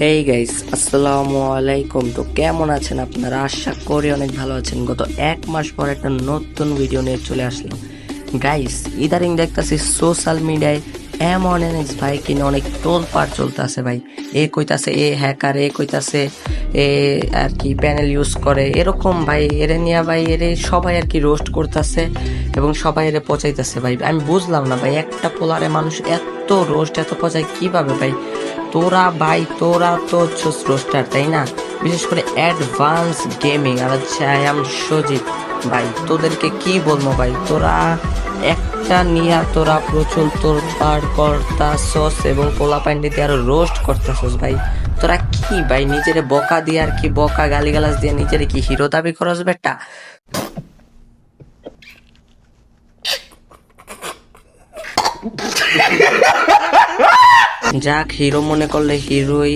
Hey guys, আসসালামু আলাইকুম। তো কেমন আছেন আপনারা? আশা করি অনেক ভালো আছেন। গত এক মাস পর একটা নতুন ভিডিও নিয়ে চলে আসলাম গাইস। ইদারিং দেখতেছি সোশ্যাল মিডিয়ায় M1NX ভাই কিনে অনেক তোলপাড় চলতেছে ভাই। এ কইতাছে এ হ্যাকার, এ কইতাছে এ আর কি প্যানেল ইউজ করে, এরকম ভাই। এরে নিয়ে ভাই এরে সবাই আর কি রোস্ট করতেছে এবং সবাই এরে পচাইতেছে ভাই। আমি বুঝলাম না ভাই, একটা পোলারে মানুষ এত রোস্ট এত পচায় কিভাবে ভাই? তোরা তো হচ্ছিস রোস্টার, তাই না? বিশেষ করে অ্যাডভান্স গেমিং। আর হচ্ছে আই এম সজিব ভাই, তোদেরকে কি বলবো ভাই? তোরা একটা নিয়া তোরা প্রচুর তোর পার করতাছস এবং পোলা পান্ডিতে আরো রোস্ট করতাছস ভাই। তোরা কি ভাই নিজেরে বকা দিয়ে আর কি বকা গালিগালাজ দিয়ে নিজেরে কি হিরো দাবি করস বেটা? যাক, হিরো মনে করলে হিরোই।